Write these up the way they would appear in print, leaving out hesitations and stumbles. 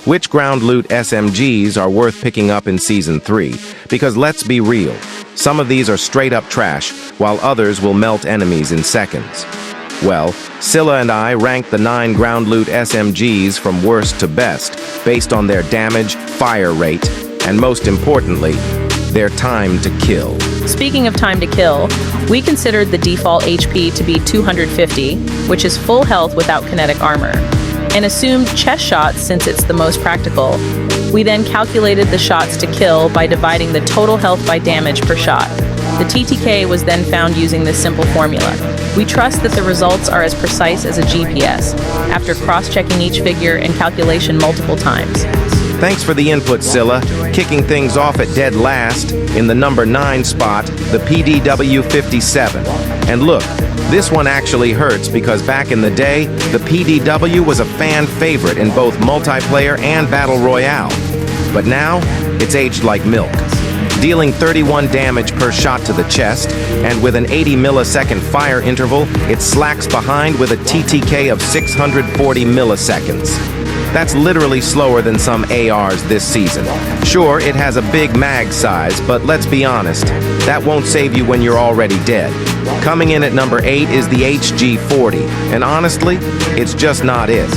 Which ground loot SMGs are worth picking up in Season 3? Because let's be real, some of these are straight up trash, while others will melt enemies in seconds. Well, Scylla and I ranked the 9 ground loot SMGs from worst to best, based on their damage, fire rate, and most importantly, their time to kill. Speaking of time to kill, we considered the default HP to be 250, which is full health without kinetic armor, and assumed chest shots since it's the most practical. We then calculated the shots to kill by dividing the total health by damage per shot. The TTK was then found using this simple formula. We trust that the results are as precise as a GPS, after cross-checking each figure and calculation multiple times. Thanks for the input, Scylla. Kicking things off at dead last, in the number 9 spot, the PDW-57. And look, this one actually hurts because back in the day, the PDW was a fan favorite in both multiplayer and Battle Royale. But now, it's aged like milk. Dealing 31 damage per shot to the chest, and with an 80 millisecond fire interval, it slacks behind with a TTK of 640 milliseconds. That's literally slower than some ARs this season. Sure, it has a big mag size, but let's be honest, that won't save you when you're already dead. Coming in at number 8 is the HG40, and honestly, it's just not it.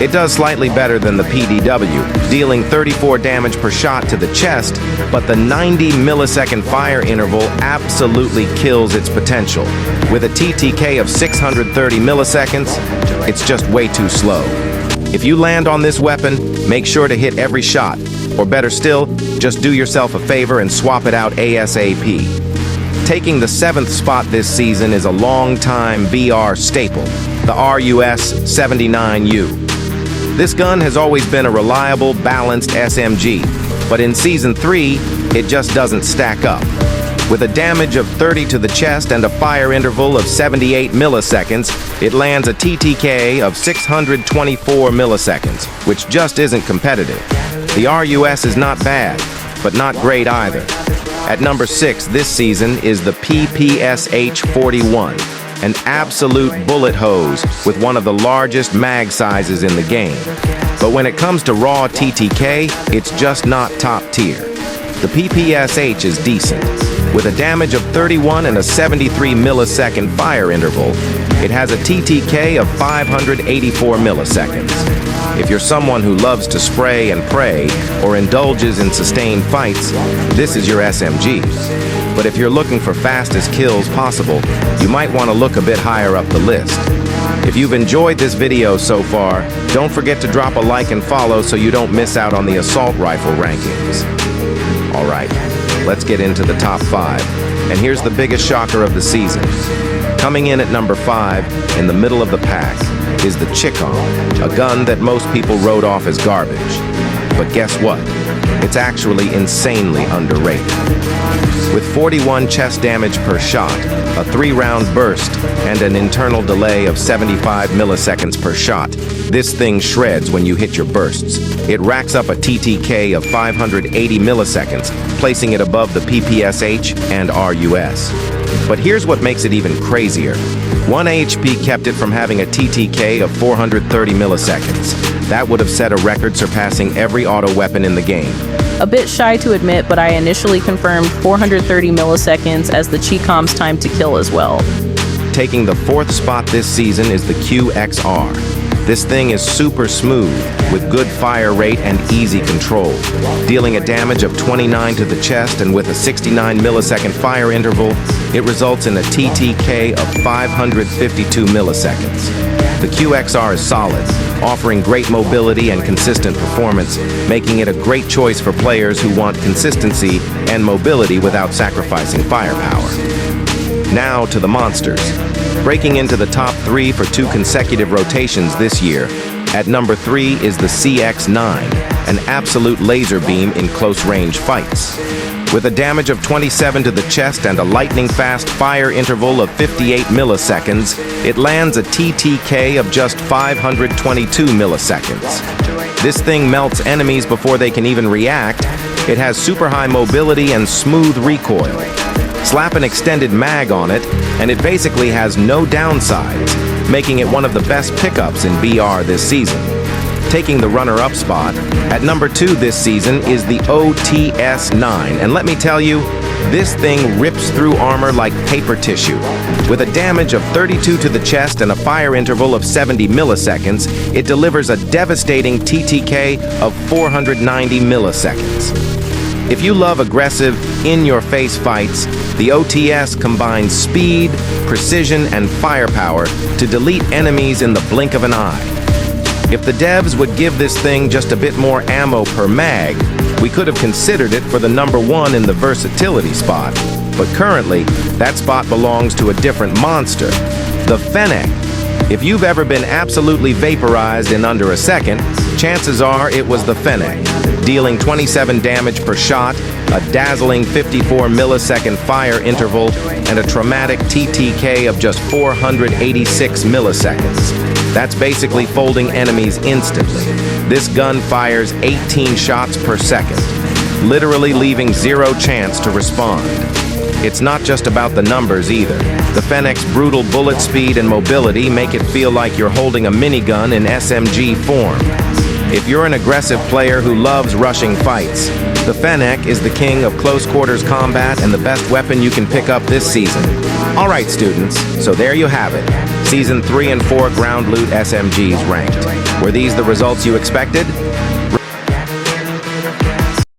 It does slightly better than the PDW, dealing 34 damage per shot to the chest, but the 90 millisecond fire interval absolutely kills its potential. With a TTK of 630 milliseconds, it's just way too slow. If you land on this weapon, make sure to hit every shot, or better still, just do yourself a favor and swap it out ASAP. Taking the 7th spot this season is a long-time BR staple, the RUS-79U. This gun has always been a reliable, balanced SMG, but in Season 3, it just doesn't stack up. With a damage of 30 to the chest and a fire interval of 78 milliseconds, it lands a TTK of 624 milliseconds, which just isn't competitive. The RUS is not bad, but not great either. At number 6 this season is the PPSH-41, an absolute bullet hose with one of the largest mag sizes in the game. But when it comes to raw TTK, it's just not top tier. The PPSH is decent. With a damage of 31 and a 73 millisecond fire interval, it has a TTK of 584 milliseconds. If you're someone who loves to spray and pray or indulges in sustained fights, this is your SMG. But if you're looking for fastest kills possible, you might want to look a bit higher up the list. If you've enjoyed this video so far, don't forget to drop a like and follow so you don't miss out on the assault rifle rankings. Alright, let's get into the top 5. And here's the biggest shocker of the season. Coming in at number 5, in the middle of the pack, is the codm, a gun that most people wrote off as garbage. But guess what? It's actually insanely underrated. With 41 chest damage per shot, a 3-round burst, and an internal delay of 75 milliseconds per shot, this thing shreds when you hit your bursts. It racks up a TTK of 580 milliseconds, placing it above the PPSH and RUS. But here's what makes it even crazier. 1 HP kept it from having a TTK of 430 milliseconds. That would have set a record surpassing every auto weapon in the game. A bit shy to admit, but I initially confirmed 430 milliseconds as the codm's time to kill as well. Taking the 4th spot this season is the QXR. This thing is super smooth, with good fire rate and easy control. Dealing a damage of 29 to the chest and with a 69 millisecond fire interval, it results in a TTK of 552 milliseconds. The QXR is solid, offering great mobility and consistent performance, making it a great choice for players who want consistency and mobility without sacrificing firepower. Now to the monsters. Breaking into the top 3 for 2 consecutive rotations this year, at number 3 is the CX-9, an absolute laser beam in close-range fights. With a damage of 27 to the chest and a lightning-fast fire interval of 58 milliseconds, it lands a TTK of just 522 milliseconds. This thing melts enemies before they can even react. It has super high mobility and smooth recoil. Slap an extended mag on it, and it basically has no downsides. making it one of the best pickups in BR this season. Taking the runner-up spot, at number 2 this season is the OTS-9, and let me tell you, this thing rips through armor like paper tissue. With a damage of 32 to the chest and a fire interval of 70 milliseconds, it delivers a devastating TTK of 490 milliseconds. If you love aggressive, in-your-face fights, the OTS combines speed, precision, and firepower to delete enemies in the blink of an eye. If the devs would give this thing just a bit more ammo per mag, we could have considered it for the number 1 in the versatility spot. But currently, that spot belongs to a different monster, the Fennec. If you've ever been absolutely vaporized in under a second, chances are it was the Fennec, dealing 27 damage per shot, a dazzling 54 millisecond fire interval, and a traumatic TTK of just 486 milliseconds. That's basically folding enemies instantly. This gun fires 18 shots per second, literally leaving 0 chance to respond. It's not just about the numbers either. The Fennec's brutal bullet speed and mobility make it feel like you're holding a minigun in SMG form. If you're an aggressive player who loves rushing fights, the Fennec is the king of close-quarters combat and the best weapon you can pick up this season. All right, students, so there you have it. Season 3 and 4 ground loot SMGs ranked. Were these the results you expected?